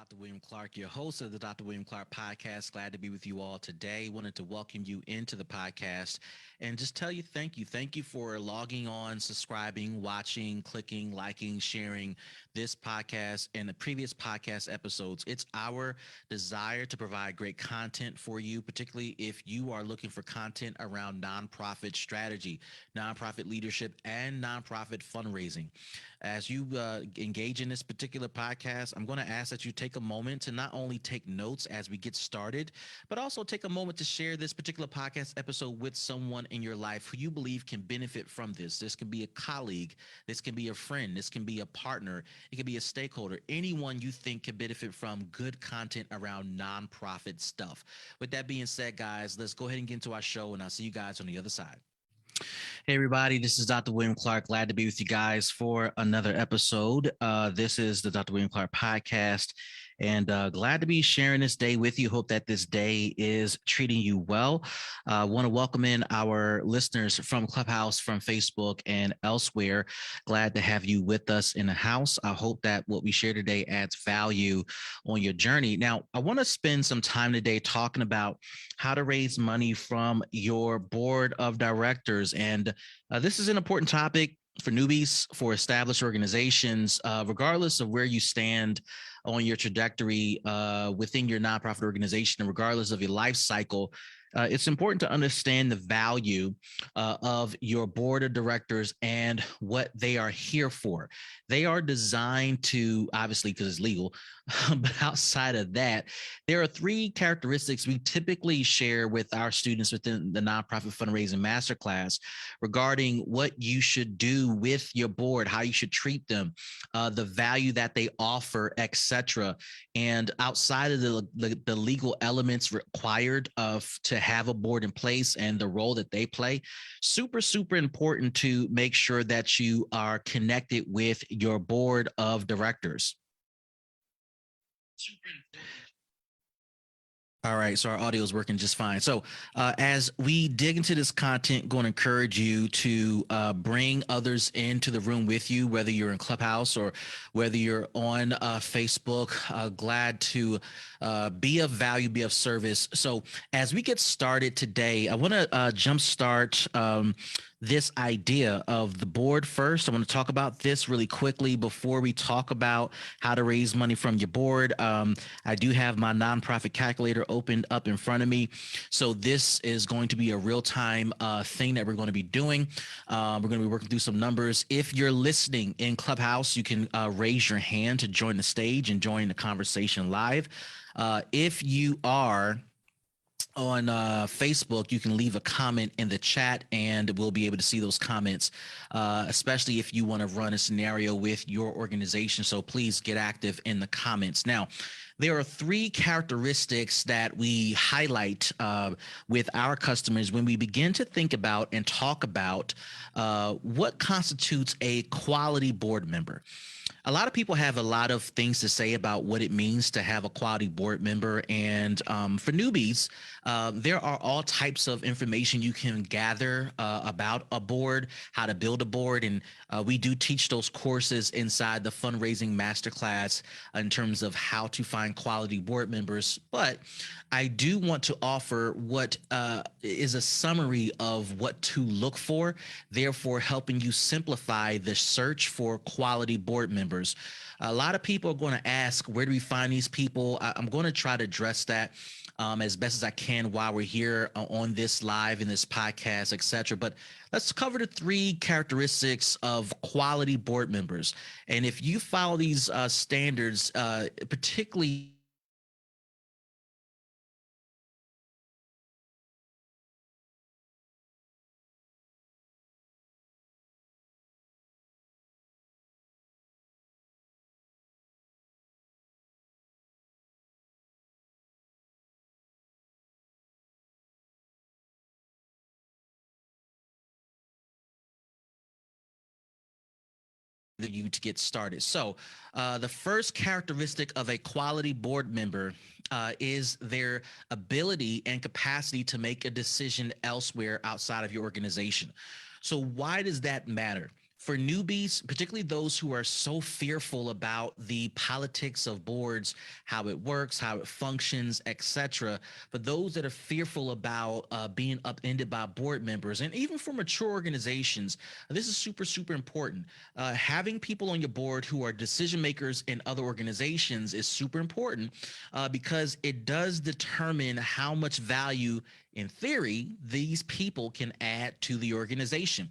Dr. William Clark, your host of the Dr. William Clark podcast. Glad to be with you all today. Wanted to welcome you into the podcast and just tell you thank you. Thank you for logging on, subscribing, watching, clicking, liking, sharing this podcast and the previous podcast episodes. It's our desire to provide great content for you, particularly if you are looking for content around nonprofit strategy, nonprofit leadership, and nonprofit fundraising. As you engage in this particular podcast, I'm going to ask that you take a moment to not only take notes as we get started, but also take a moment to share this particular podcast episode with someone in your life who you believe can benefit from this. This can be a colleague, this can be a friend, this can be a partner, it can be a stakeholder, anyone you think can benefit from good content around nonprofit stuff. With that being said, guys, let's go ahead and get into our show, and I'll see you guys on the other side. Hey, everybody, this is Dr. William Clark. Glad to be with you guys for another episode. This is the Dr. William Clark podcast, and glad to be sharing this day with you. Hope that this day is treating you well. I want to welcome in our listeners from Clubhouse, from Facebook, and elsewhere. Glad to have you with us in the house. I hope that what we share today adds value on your journey. Now, I want to spend some time today talking about how to raise money from your board of directors. And this is an important topic for newbies, for established organizations, regardless of where you stand on your trajectory within your nonprofit organization, and regardless of your life cycle. It's important to understand the value of your board of directors and what they are here for. They are designed to, obviously, because it's legal, but outside of that, there are three characteristics we typically share with our students within the Nonprofit Fundraising Master Class regarding what you should do with your board, how you should treat them, the value that they offer, etc. And outside of the legal elements required to have a board in place and the role that they play, super important to make sure that you are connected with your board of directors. All right, so our audio is working just fine. So as we dig into this content, going to encourage you to bring others into the room with you, whether you're in Clubhouse or whether you're on Facebook. Glad to be of value, be of service. So as we get started today, I want to jumpstart this idea of the board first. I want to talk about this really quickly before we talk about how to raise money from your board. I do have my nonprofit calculator opened up in front of me. So this is going to be a real-time thing that we're going to be doing. We're going to be working through some numbers. If you're listening in Clubhouse, you can raise your hand to join the stage and join the conversation live. If you are on Facebook, you can leave a comment in the chat and we'll be able to see those comments, especially if you want to run a scenario with your organization. So please get active in the comments. Now, there are three characteristics that we highlight with our customers when we begin to think about and talk about what constitutes a quality board member. A lot of people have a lot of things to say about what it means to have a quality board member. And for newbies, there are all types of information you can gather about a board, how to build a board. And we do teach those courses inside the Fundraising Master Class in terms of how to find quality board members. But I do want to offer what is a summary of what to look for, therefore helping you simplify the search for quality board members. A lot of people are going to ask, where do we find these people? I'm going to try to address that as best as I can while we're here on this live in this podcast, etc. But let's cover the three characteristics of quality board members. And if you follow these standards, particularly you to get started. So the first characteristic of a quality board member is their ability and capacity to make a decision elsewhere outside of your organization. So why does that matter? for newbies, particularly those who are so fearful about the politics of boards, how it works, how it functions, etc. For those that are fearful about being upended by board members, and even for mature organizations, this is super, super important. Having people on your board who are decision makers in other organizations is super important because it does determine how much value, in theory, these people can add to the organization.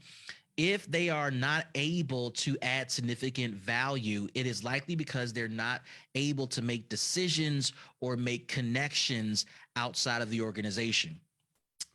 If they are not able to add significant value, it is likely because they're not able to make decisions or make connections outside of the organization,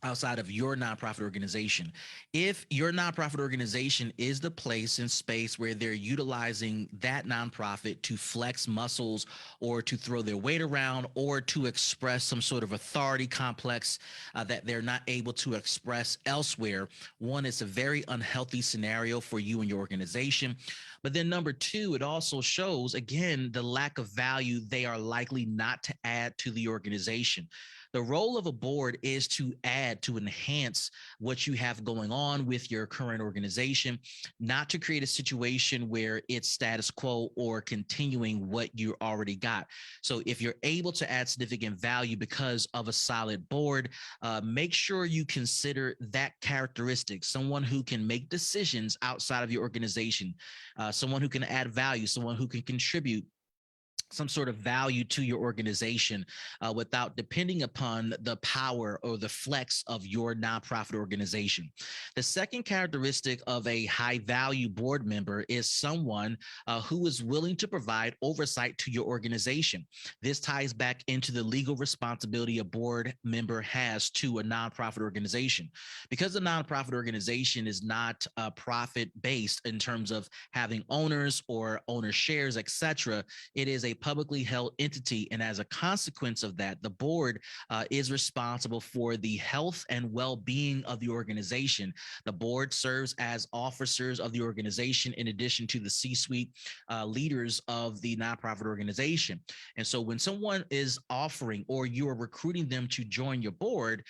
outside of your nonprofit organization. If your nonprofit organization is the place and space where they're utilizing that nonprofit to flex muscles or to throw their weight around or to express some sort of authority complex that they're not able to express elsewhere, one, it's a very unhealthy scenario for you and your organization. But then number two, it also shows, again, the lack of value they are likely not to add to the organization. The role of a board is to add, to enhance what you have going on with your current organization, not to create a situation where it's status quo or continuing what you already got. So if you're able to add significant value because of a solid board, make sure you consider that characteristic, someone who can make decisions outside of your organization, someone who can add value, someone who can contribute some sort of value to your organization without depending upon the power or the flex of your nonprofit organization. The second characteristic of a high value board member is someone who is willing to provide oversight to your organization. This ties back into the legal responsibility a board member has to a nonprofit organization. Because a nonprofit organization is not profit based in terms of having owners or owner shares, etc., it is a publicly held entity. And as a consequence of that, the board is responsible for the health and well-being of the organization. The board serves as officers of the organization in addition to the C-suite leaders of the nonprofit organization. And so when someone is offering or you are recruiting them to join your board,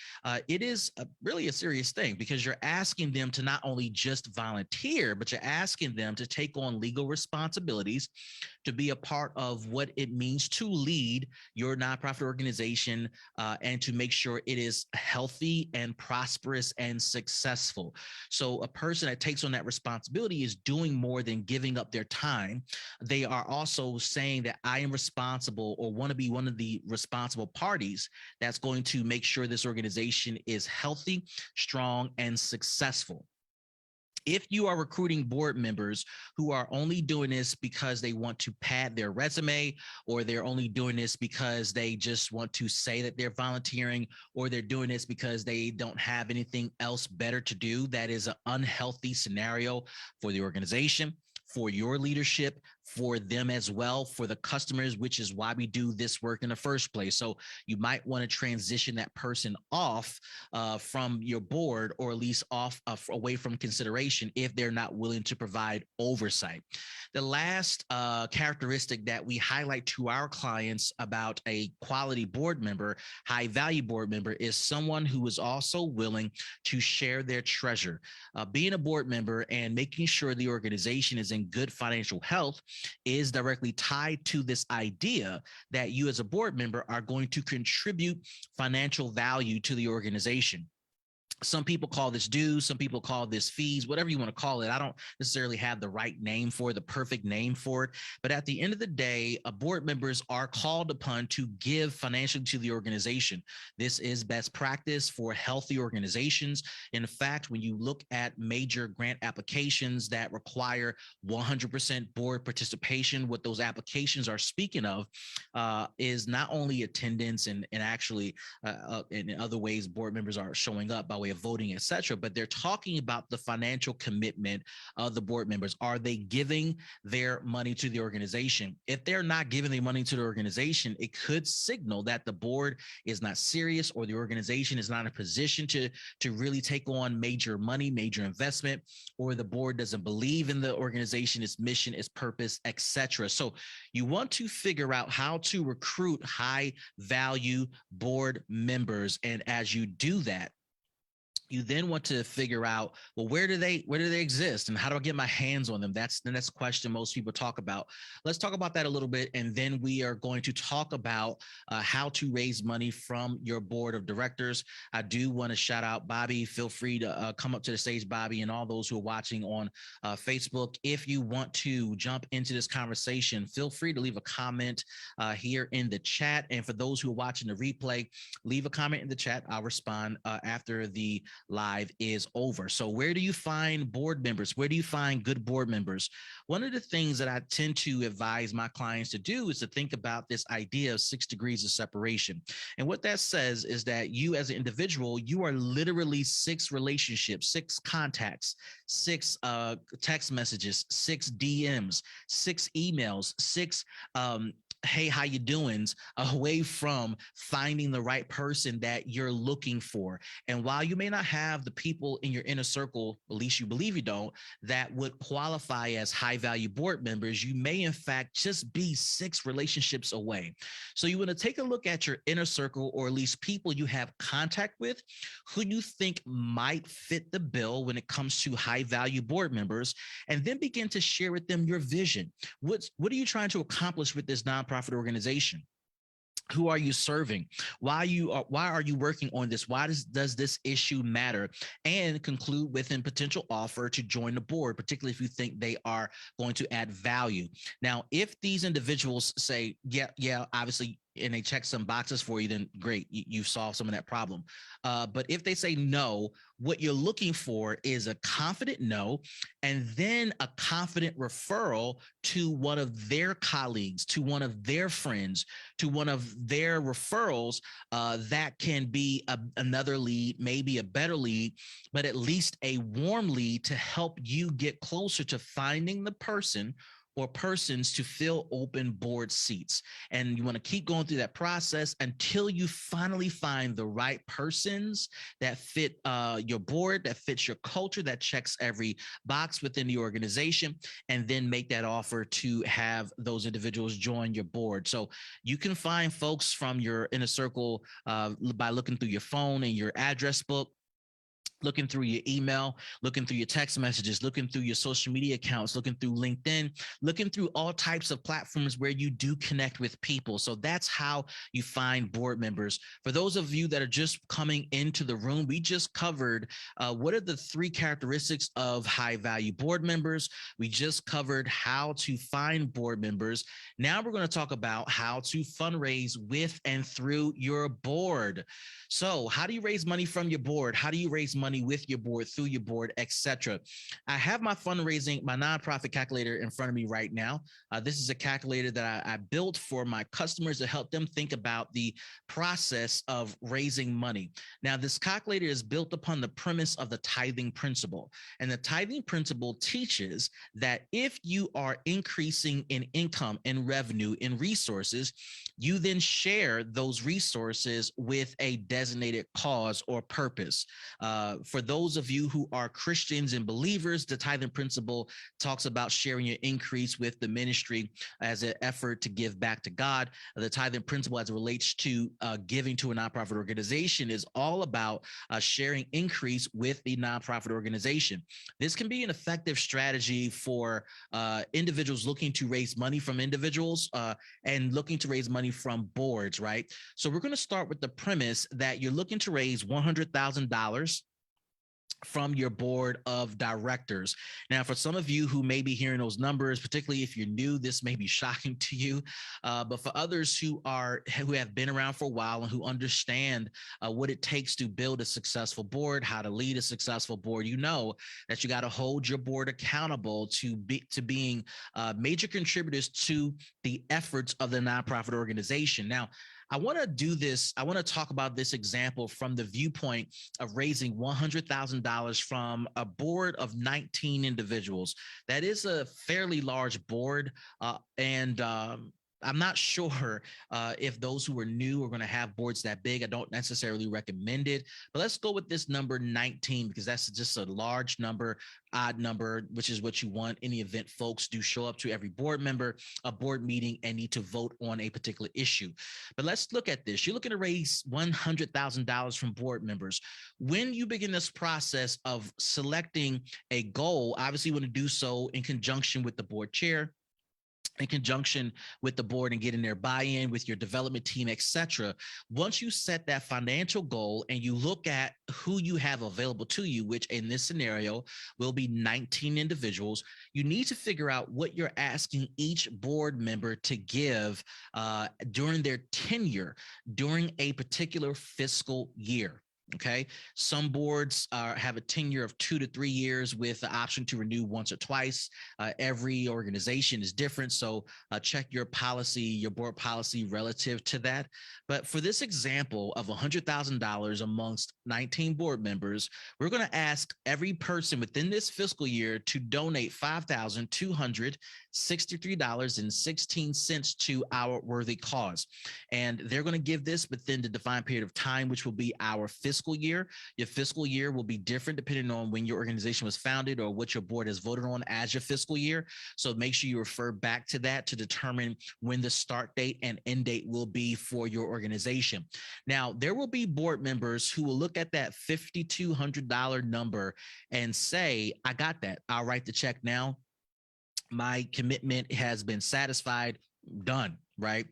it is really a serious thing because you're asking them to not only just volunteer, but you're asking them to take on legal responsibilities, to be a part of what it means to lead your nonprofit organization and to make sure it is healthy and prosperous and successful. So a person that takes on that responsibility is doing more than giving up their time. They are also saying that I am responsible or want to be one of the responsible parties that's going to make sure this organization is healthy, strong, and successful. If you are recruiting board members who are only doing this because they want to pad their resume, or they're only doing this because they just want to say that they're volunteering, or they're doing this because they don't have anything else better to do, that is an unhealthy scenario for the organization, for your leadership, for them as well, for the customers, which is why we do this work in the first place. So you might want to transition that person off from your board, or at least off away from consideration if they're not willing to provide oversight. The last characteristic that we highlight to our clients about a quality board member, high value board member, is someone who is also willing to share their treasure. Being a board member and making sure the organization is in good financial health is directly tied to this idea that you as a board member are going to contribute financial value to the organization. Some people call this dues, some people call this fees, whatever you want to call it. I don't necessarily have the right name for it, the perfect name for it. But at the end of the day, board members are called upon to give financially to the organization. This is best practice for healthy organizations. In fact, when you look at major grant applications that require 100% board participation, what those applications are speaking of is not only attendance and actually in other ways board members are showing up by way of voting, etc., but they're talking about the financial commitment of the board members. Are they giving their money to the organization? If they're not giving their money to the organization, it could signal that the board is not serious, or the organization is not in a position to really take on major money, major investment, or the board doesn't believe in the organization, its mission, its purpose, etc. So you want to figure out how to recruit high value board members. And as you do that, You then want to figure out, well, where do they exist and how do I get my hands on them? That's the next question most people talk about. Let's talk about that a little bit, and then we are going to talk about how to raise money from your board of directors. I do want to shout out Bobby. Feel free to come up to the stage, Bobby, and all those who are watching on Facebook. If you want to jump into this conversation, feel free to leave a comment here in the chat. And for those who are watching the replay, leave a comment in the chat. I'll respond after the live is over. So where do you find board members? Where do you find good board members? One of the things that I tend to advise my clients to do is to think about this idea of 6 degrees of separation. And what that says is that you as an individual, you are literally 6 relationships, 6 contacts, 6 text messages, 6 DMs, 6 emails, 6 hey, how you doing's away from finding the right person that you're looking for. And while you may not have the people in your inner circle, at least you believe you don't, that would qualify as high value board members, you may in fact just be 6 relationships away. So you want to take a look at your inner circle, or at least people you have contact with who you think might fit the bill when it comes to high value board members, and then begin to share with them your vision. What are you trying to accomplish with this nonprofit organization? Who are you serving? Why are you working on this? Why does this issue matter? And conclude with a potential offer to join the board, particularly if you think they are going to add value. Now, if these individuals say, yeah, obviously, and they check some boxes for you, then great, you've solved some of that problem. But if they say no, what you're looking for is a confident no, and then a confident referral to one of their colleagues, to one of their friends, to one of their referrals that can be another lead, maybe a better lead, but at least a warm lead to help you get closer to finding the person or persons to fill open board seats. And you want to keep going through that process until you finally find the right persons that fit your board, that fits your culture, that checks every box within the organization, and then make that offer to have those individuals join your board. So you can find folks from your inner circle by looking through your phone and your address book, looking through your email, looking through your text messages, looking through your social media accounts, looking through LinkedIn, looking through all types of platforms where you do connect with people. So that's how you find board members. For those of you that are just coming into the room, we just covered what are the 3 characteristics of high value board members. We just covered how to find board members. Now we're going to talk about how to fundraise with and through your board. So how do you raise money from your board? How do you raise money with your board, through your board, etc.? I have my fundraising, my nonprofit calculator in front of me right now. This is a calculator that I built for my customers to help them think about the process of raising money. Now, this calculator is built upon the premise of the tithing principle. And the tithing principle teaches that if you are increasing in income, in revenue, in resources, you then share those resources with a designated cause or purpose. For those of you who are Christians and believers, the tithing principle talks about sharing your increase with the ministry as an effort to give back to God. The tithing principle, as it relates to giving to a nonprofit organization, is all about sharing increase with the nonprofit organization. This can be an effective strategy for individuals looking to raise money from individuals and looking to raise money from boards, right? So we're going to start with the premise that you're looking to raise $100,000 from your board of directors. Now, for some of you who may be hearing those numbers, particularly if you're new, this may be shocking to you. But for others who have been around for a while and who understand what it takes to build a successful board, how to lead a successful board, you know that you got to hold your board accountable to being major contributors to the efforts of the nonprofit organization. Now, I want to do this. I want to talk about this example from the viewpoint of raising $100,000 from a board of 19 individuals. That is a fairly large board. And I'm not sure if those who are new are going to have boards that big. I don't necessarily recommend it, but let's go with this number 19 because that's just a large number, odd number, which is what you want. In the event folks do show up to every board member, a board meeting, and need to vote on a particular issue. But let's look at this. You're looking to raise $100,000 from board members. When you begin this process of selecting a goal, obviously you want to do so in conjunction with the board chair, in conjunction with the board, and getting their buy-in with your development team, etc. Once you set that financial goal and you look at who you have available to you, which in this scenario will be 19 individuals, you need to figure out what you're asking each board member to give during their tenure during a particular fiscal year. Okay. Some boards have a tenure of 2 to 3 years with the option to renew once or twice. Every organization is different. So check your policy, your board policy relative to that. But for this example of $100,000 amongst 19 board members, we're going to ask every person within this fiscal year to donate $5,263.16 to our worthy cause. And they're going to give this within the defined period of time, which will be our fiscal year. Your fiscal year will be different depending on when your organization was founded or what your board has voted on as your fiscal year. So make sure you refer back to that to determine when the start date and end date will be for your organization. Now, there will be board members who will look at that $5,200 number and say, I got that. I'll write the check now. My commitment has been satisfied. Done. Right.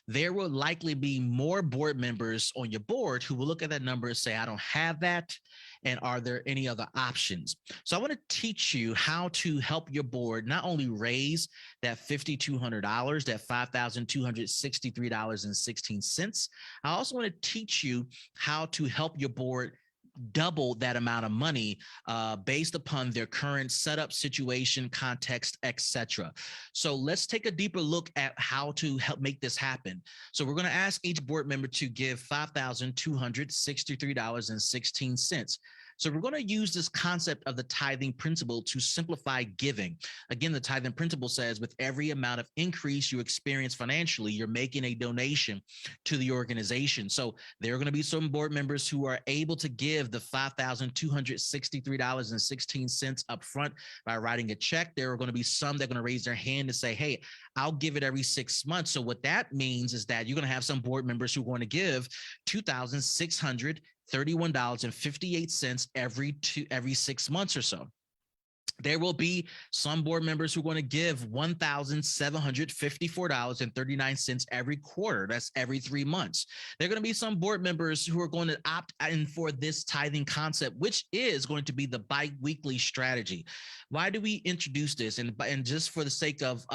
There will likely be more board members on your board who will look at that number and say, I don't have that. And are there any other options? So I want to teach you how to help your board not only raise that $5,200, that $5,263.16. I also want to teach you how to help your board double that amount of money based upon their current setup, situation, context, etc. So let's take a deeper look at how to help make this happen. So we're going to ask each board member to give $5,263.16. So we're going to use this concept of the tithing principle to simplify giving. Again, the tithing principle says with every amount of increase you experience financially, you're making a donation to the organization. So there are going to be some board members who are able to give the $5,263.16 up front by writing a check. There are going to be some that are going to raise their hand and say, hey, I'll give it every 6 months. So what that means is that you're going to have some board members who are going to give $2,631.58 every 6 months or so. There will be some board members who are going to give $1,754.39 every quarter. That's every 3 months. There are going to be some board members who are going to opt in for this tithing concept, which is going to be the bi-weekly strategy. Why do we introduce this? And just for the sake of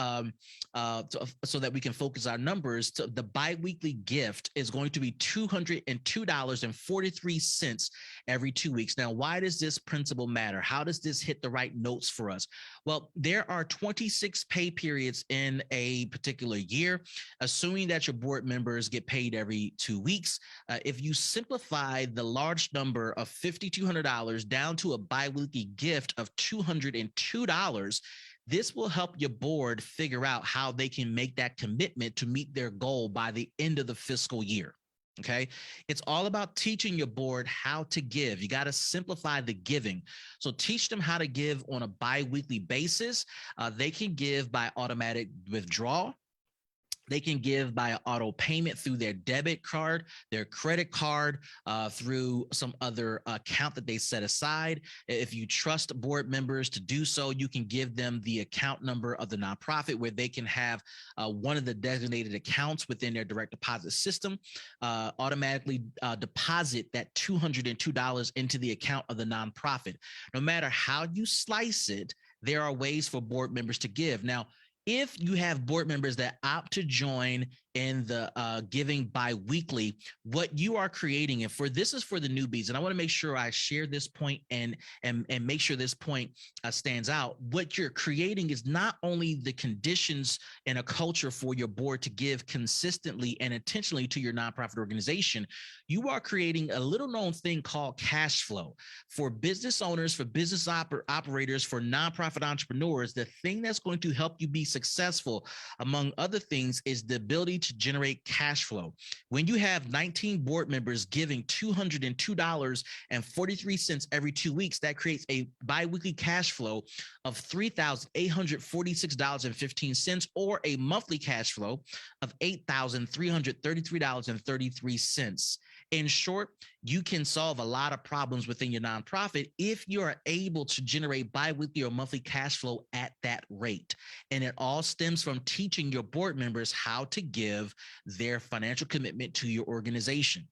so that we can focus our numbers, the bi-weekly gift is going to be $202.43 every 2 weeks. Now, why does this principle matter? How does this hit the right notes for us? Well, there are 26 pay periods in a particular year, assuming that your board members get paid every 2 weeks. If you simplify the large number of $5,200 down to a biweekly gift of $202, this will help your board figure out how they can make that commitment to meet their goal by the end of the fiscal year. Okay. It's all about teaching your board how to give. You got to simplify the giving. So teach them how to give on a bi-weekly basis. They can give by automatic withdrawal. They can give by auto payment through their debit card, their credit card, through some other account that they set aside. If you trust board members to do so, you can give them the account number of the nonprofit where they can have one of the designated accounts within their direct deposit system, automatically deposit that $202 into the account of the nonprofit. No matter how you slice it, there are ways for board members to give. Now, if you have board members that opt to join in the giving bi-weekly, what you are creating, and this is for the newbies, and I want to make sure I share this point and make sure this point stands out. What you're creating is not only the conditions and a culture for your board to give consistently and intentionally to your nonprofit organization, you are creating a little known thing called cash flow. For business owners, for business operators, for nonprofit entrepreneurs, the thing that's going to help you be successful, among other things, is the ability to generate cash flow. When you have 19 board members giving $202.43 every 2 weeks, that creates a biweekly cash flow of $3,846.15, or a monthly cash flow of $8,333.33. In short, you can solve a lot of problems within your nonprofit if you are able to generate biweekly or monthly cash flow at that rate. And it all stems from teaching your board members how to give their financial commitment to your organization.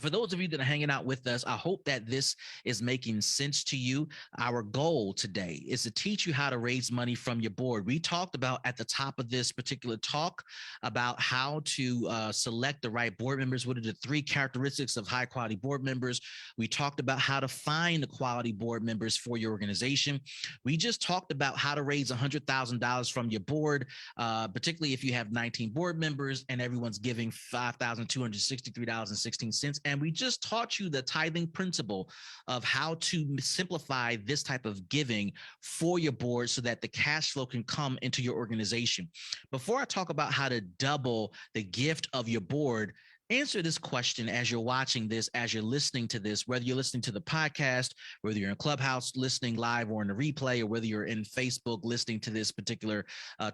For those of you that are hanging out with us, I hope that this is making sense to you. Our goal today is to teach you how to raise money from your board. We talked about at the top of this particular talk about how to select the right board members. What are the 3 characteristics of high quality board members? We talked about how to find the quality board members for your organization. We just talked about how to raise $100,000 from your board, particularly if you have 19 board members and everyone's giving $5,263.16. And we just taught you the tithing principle of how to simplify this type of giving for your board so that the cash flow can come into your organization. Before I talk about how to double the gift of your board, answer this question as you're watching this, as you're listening to this, whether you're listening to the podcast, whether you're in Clubhouse listening live or in the replay, or whether you're in Facebook listening to this particular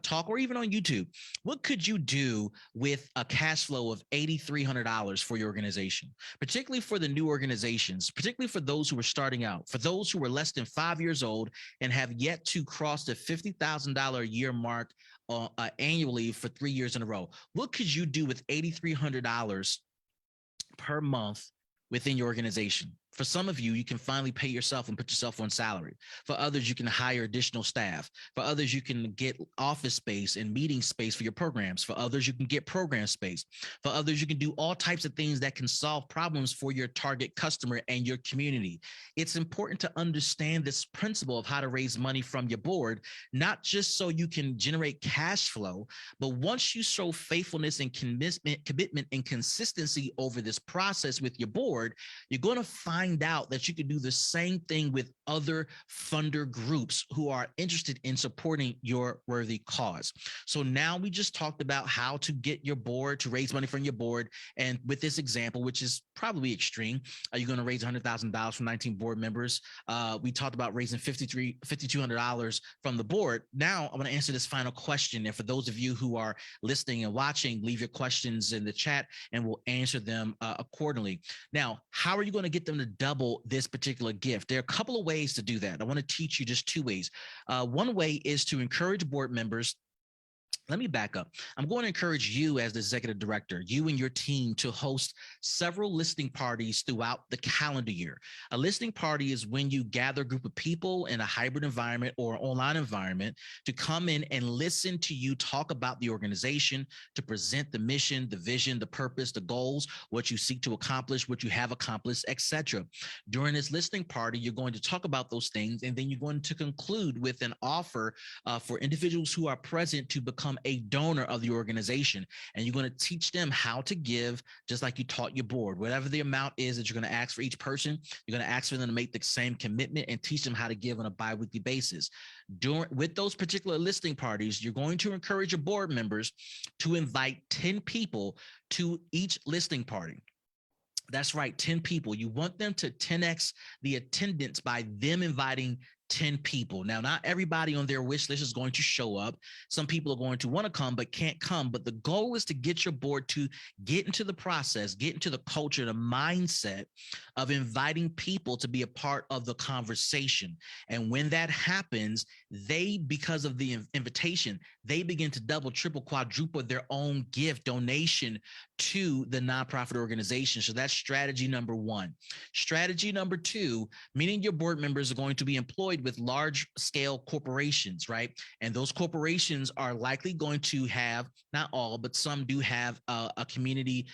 talk, or even on YouTube. What could you do with a cash flow of $8,300 for your organization, particularly for the new organizations, particularly for those who are starting out, for those who are less than 5 years old and have yet to cross the $50,000 a year mark annually for 3 years in a row? What could you do with $8,300 per month within your organization? For some of you, you can finally pay yourself and put yourself on salary. For others, you can hire additional staff. For others, you can get office space and meeting space for your programs. For others, you can get program space. For others, you can do all types of things that can solve problems for your target customer and your community. It's important to understand this principle of how to raise money from your board, not just so you can generate cash flow, but once you show faithfulness and commitment and consistency over this process with your board, you're going to find out that you can do the same thing with other funder groups who are interested in supporting your worthy cause. So now we just talked about how to get your board to raise money from your board. And with this example, which is probably extreme, are you going to raise $100,000 from 19 board members? We talked about raising $5,200 from the board. Now I'm going to answer this final question. And for those of you who are listening and watching, leave your questions in the chat and we'll answer them accordingly. Now, how are you going to get them to double this particular gift? There are a couple of ways to do that. I want to teach you just 2 ways. One way is to encourage board members. Let me back up. I'm going to encourage you as the executive director, you and your team, to host several listening parties throughout the calendar year. A listening party is when you gather a group of people in a hybrid environment or online environment to come in and listen to you talk about the organization, to present the mission, the vision, the purpose, the goals, what you seek to accomplish, what you have accomplished, etc. During this listening party, you're going to talk about those things, and then you're going to conclude with an offer for individuals who are present to become a donor of the organization. And you're going to teach them how to give, just like you taught your board. Whatever the amount is that you're going to ask for each person, you're going to ask for them to make the same commitment and teach them how to give on a bi-weekly basis. With those particular listening parties, you're going to encourage your board members to invite 10 people to each listening party. That's right, 10 people. You want them to 10x the attendance by them inviting 10 people. Now, not everybody on their wish list is going to show up. Some people are going to want to come but can't come. But the goal is to get your board to get into the process, get into the culture, the mindset of inviting people to be a part of the conversation. And when that happens, because of the invitation, they begin to double, triple, quadruple their own gift donation to the nonprofit organization. So that's strategy number one. Strategy number two, meaning your board members are going to be employed with large scale corporations, right? And those corporations are likely going to have, not all, but some do have a community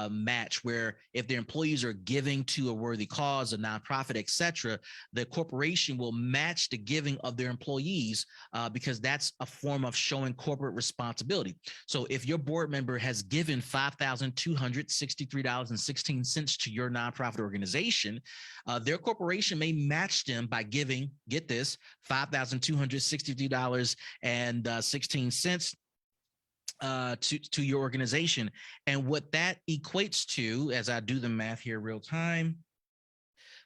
match where if their employees are giving to a worthy cause, a nonprofit, etc., the corporation will match the giving of their employees because that's a form of showing corporate responsibility. So if your board member has given $5,263.16 to your nonprofit organization, their corporation may match them by giving, get this, $5,263.16 to your organization. And what that equates to, as I do the math here real time,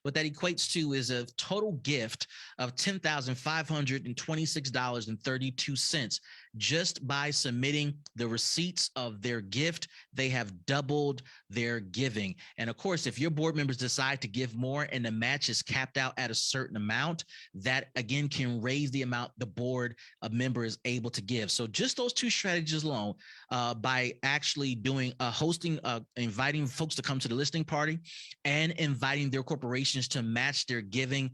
what that equates to is a total gift of $10,526.32. Just by submitting the receipts of their gift, they have doubled their giving. And of course, if your board members decide to give more and the match is capped out at a certain amount, that again can raise the amount the board member is able to give. So just those two strategies alone, by actually doing hosting, inviting folks to come to the listening party and inviting their corporations to match their giving,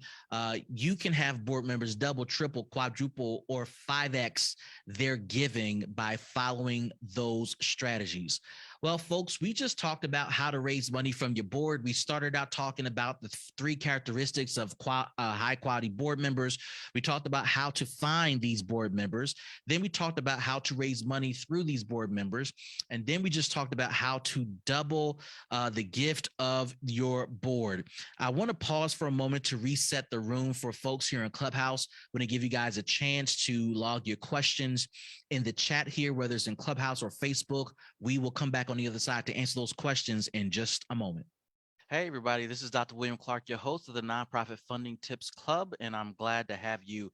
you can have board members double, triple, quadruple, or 5x their giving by following those strategies. Well, folks, we just talked about how to raise money from your board. We started out talking about the three characteristics of high quality board members. We talked about how to find these board members. Then we talked about how to raise money through these board members. And then we just talked about how to double the gift of your board. I want to pause for a moment to reset the room for folks here in Clubhouse. I want to give you guys a chance to log your questions in the chat here, whether it's in Clubhouse or Facebook. We will come back on the other side to answer those questions in just a moment. Hey, everybody, this is Dr. William Clark, your host of the Nonprofit Funding Tips Club, and I'm glad to have you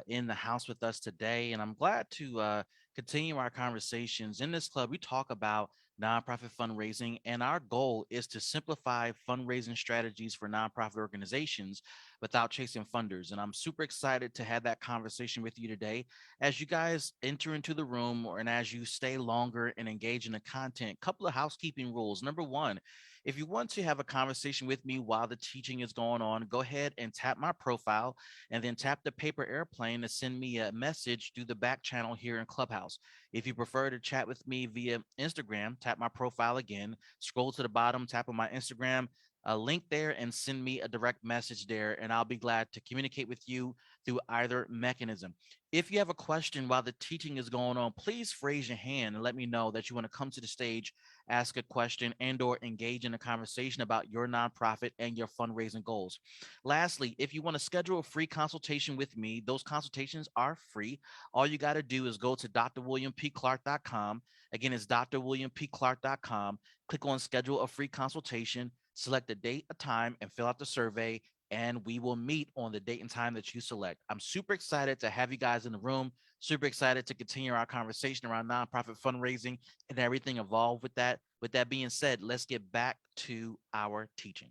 in the house with us today. And I'm glad to continue our conversations. In this club, we talk about nonprofit fundraising, and our goal is to simplify fundraising strategies for nonprofit organizations without chasing funders. And I'm super excited to have that conversation with you today. As you guys enter into the room and as you stay longer and engage in the content, a couple of housekeeping rules. Number one, if you want to have a conversation with me while the teaching is going on, go ahead and tap my profile and then tap the paper airplane to send me a message through the back channel here in Clubhouse. If you prefer to chat with me via Instagram, tap my profile again, scroll to the bottom, tap on my Instagram link there and send me a direct message there, and I'll be glad to communicate with you through either mechanism. If you have a question while the teaching is going on, please raise your hand and let me know that you want to come to the stage, ask a question, and or engage in a conversation about your nonprofit and your fundraising goals. Lastly, if you want to schedule a free consultation with me, those consultations are free. All you got to do is go to DrWilliamPClark.com. Again, it's DrWilliamPClark.com. Click on schedule a free consultation, select a date, a time, and fill out the survey, and we will meet on the date and time that you select. I'm super excited to have you guys in the room, super excited to continue our conversation around nonprofit fundraising and everything involved with that. With that being said, let's get back to our teaching.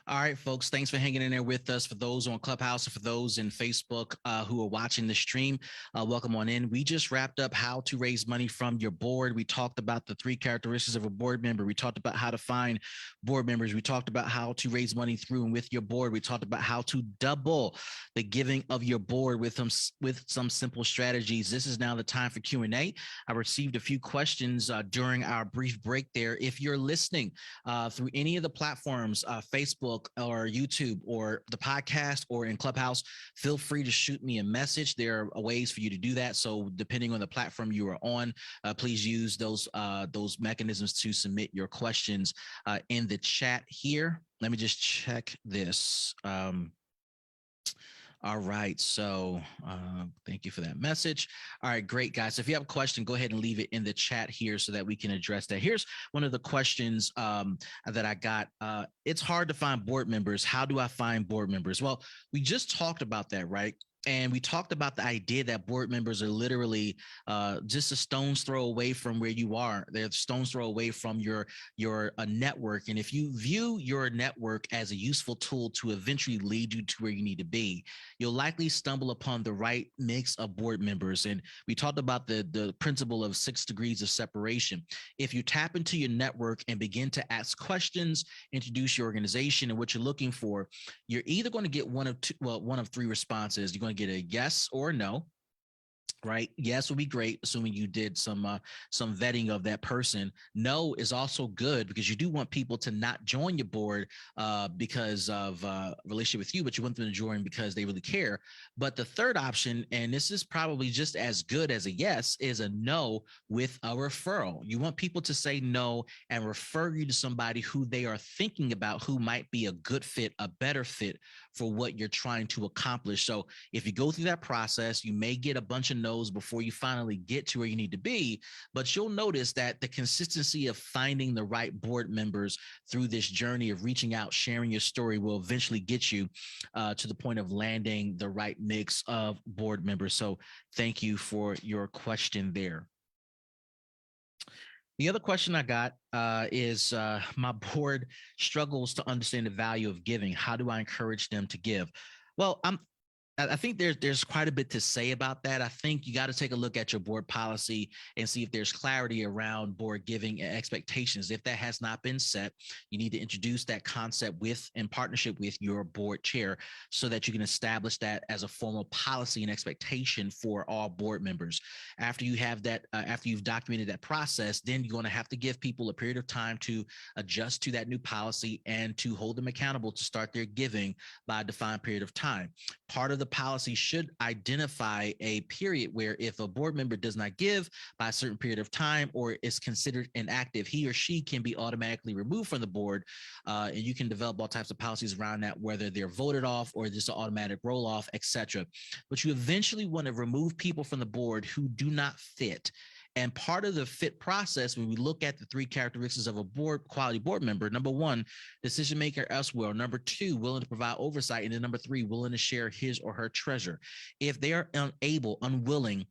All right, folks, thanks for hanging in there with us. For those on Clubhouse and for those in Facebook who are watching the stream, welcome on in. We just wrapped up how to raise money from your board. We talked about the three characteristics of a board member. We talked about how to find board members. We talked about how to raise money through and with your board. We talked about how to double the giving of your board with some simple strategies. This is now the time for Q&A. I received a few questions during our brief break there. If you're listening through any of the platforms, Facebook, or YouTube or the podcast or in Clubhouse, feel free to shoot me a message. There are ways for you to do that. So depending on the platform you are on, please use those mechanisms to submit your questions in the chat here. Let me just check this. All right. So thank you for that message. All right, great, guys. So if you have a question, go ahead and leave it in the chat here so that we can address that. Here's one of the questions that I got. It's hard to find board members. How do I find board members? Well, we just talked about that, right? And we talked about the idea that board members are literally just a stone's throw away from where you are. They're a stone's throw away from your network. And if you view your network as a useful tool to eventually lead you to where you need to be, you'll likely stumble upon the right mix of board members. And we talked about the principle of 6 degrees of separation. If you tap into your network and begin to ask questions, introduce your organization and what you're looking for, you're either going to get one of three responses. You're going to get a yes or a no. Right? Yes would be great, assuming you did some vetting of that person. No is also good because you do want people to not join your board because of relationship with you, but you want them to join because they really care. But the third option, and this is probably just as good as a yes, is a no with a referral. You want people to say no and refer you to somebody who they are thinking about who might be a good fit, a better fit for what you're trying to accomplish. So if you go through that process, you may get a bunch of no's before you finally get to where you need to be, but you'll notice that the consistency of finding the right board members through this journey of reaching out, sharing your story will eventually get you to the point of landing the right mix of board members. So thank you for your question there. The other question I got is my board struggles to understand the value of giving. How do I encourage them to give? Well, I think there's quite a bit to say about that. I think you got to take a look at your board policy and see if there's clarity around board giving and expectations. If that has not been set, you need to introduce that concept in partnership with your board chair so that you can establish that as a formal policy and expectation for all board members. After you have that, after you've documented that process, then you're going to have to give people a period of time to adjust to that new policy and to hold them accountable to start their giving by a defined period of time. Part of the policy should identify a period where if a board member does not give by a certain period of time or is considered inactive, he or she can be automatically removed from the board. And you can develop all types of policies around that, whether they're voted off or just an automatic roll off, etc. But you eventually want to remove people from the board who do not fit. And part of the fit process, when we look at the three characteristics of a quality board member, number one, decision maker elsewhere. Number two, willing to provide oversight. And then number three, willing to share his or her treasure. If they are unwilling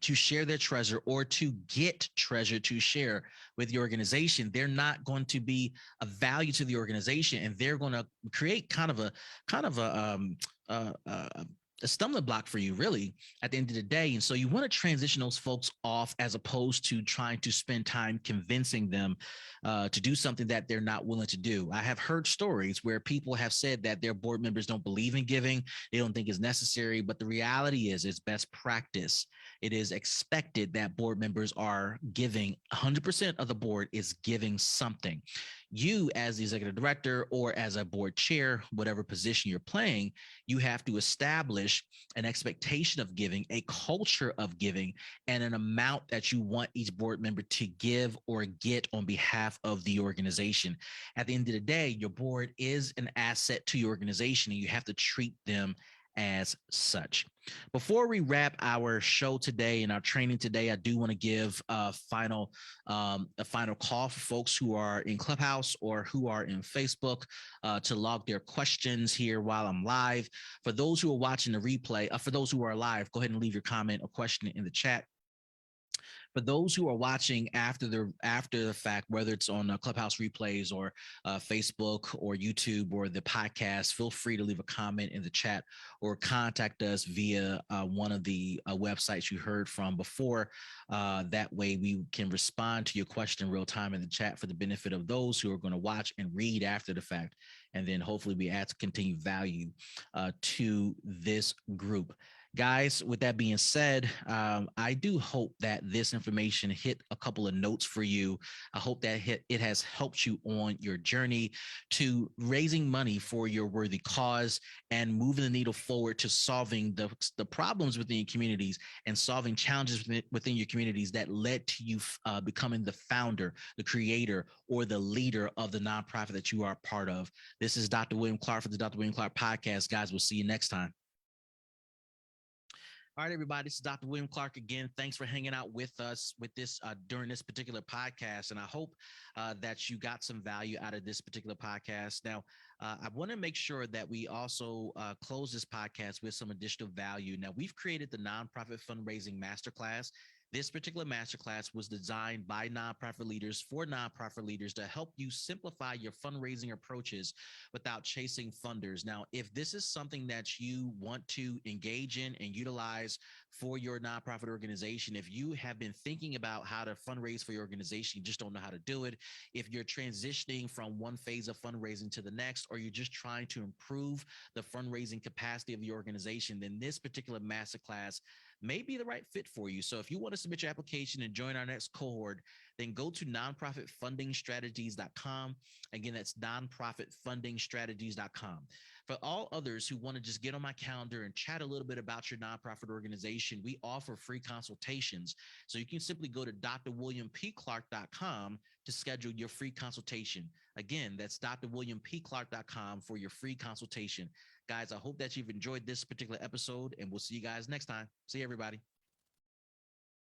to share their treasure or to get treasure to share with the organization, they're not going to be a value to the organization, and they're going to create kind of a stumbling block for you, really, at the end of the day. And so you want to transition those folks off as opposed to trying to spend time convincing them to do something that they're not willing to do. I have heard stories where people have said that their board members don't believe in giving, they don't think it's necessary, but the reality is it's best practice. It is expected that board members are giving. 100% of the board is giving something. You, as the executive director or as a board chair, whatever position you're playing, you have to establish an expectation of giving, a culture of giving, and an amount that you want each board member to give or get on behalf of the organization. At the end of the day, your board is an asset to your organization, and you have to treat them as such. Before we wrap our show today and our training today, I do want to give a final call for folks who are in Clubhouse or who are in Facebook to log their questions here while I'm live. For those who are watching the replay, for those who are live, go ahead and leave your comment or question in the chat. For those who are watching after the fact, whether it's on Clubhouse replays or Facebook or YouTube or the podcast, feel free to leave a comment in the chat or contact us via one of the websites you heard from before. That way we can respond to your question in real time in the chat for the benefit of those who are going to watch and read after the fact. And then hopefully we add continued value to this group. Guys, with that being said, I do hope that this information hit a couple of notes for you. I hope that it has helped you on your journey to raising money for your worthy cause and moving the needle forward to solving the problems within your communities and solving challenges within your communities that led to you becoming the founder, the creator, or the leader of the nonprofit that you are part of. This is Dr. William Clark for the Dr. William Clark podcast. Guys, we'll see you next time. All right, everybody. This is Dr. William Clark again. Thanks for hanging out with us with this during this particular podcast, and I hope that you got some value out of this particular podcast. Now, I want to make sure that we also close this podcast with some additional value. Now, we've created the Nonprofit Fundraising Master Class. This particular masterclass was designed by nonprofit leaders for nonprofit leaders to help you simplify your fundraising approaches without chasing funders. Now, if this is something that you want to engage in and utilize for your nonprofit organization, if you have been thinking about how to fundraise for your organization, you just don't know how to do it, if you're transitioning from one phase of fundraising to the next, or you're just trying to improve the fundraising capacity of your organization, then this particular masterclass may be the right fit for you. So if you want to submit your application and join our next cohort, then go to nonprofitfundingstrategies.com. Again, that's nonprofitfundingstrategies.com. For all others who want to just get on my calendar and chat a little bit about your nonprofit organization, we offer free consultations. So you can simply go to DrWilliamPClark.com to schedule your free consultation. Again, that's DrWilliamPClark.com for your free consultation. Guys, I hope that you've enjoyed this particular episode, and we'll see you guys next time. See you, everybody.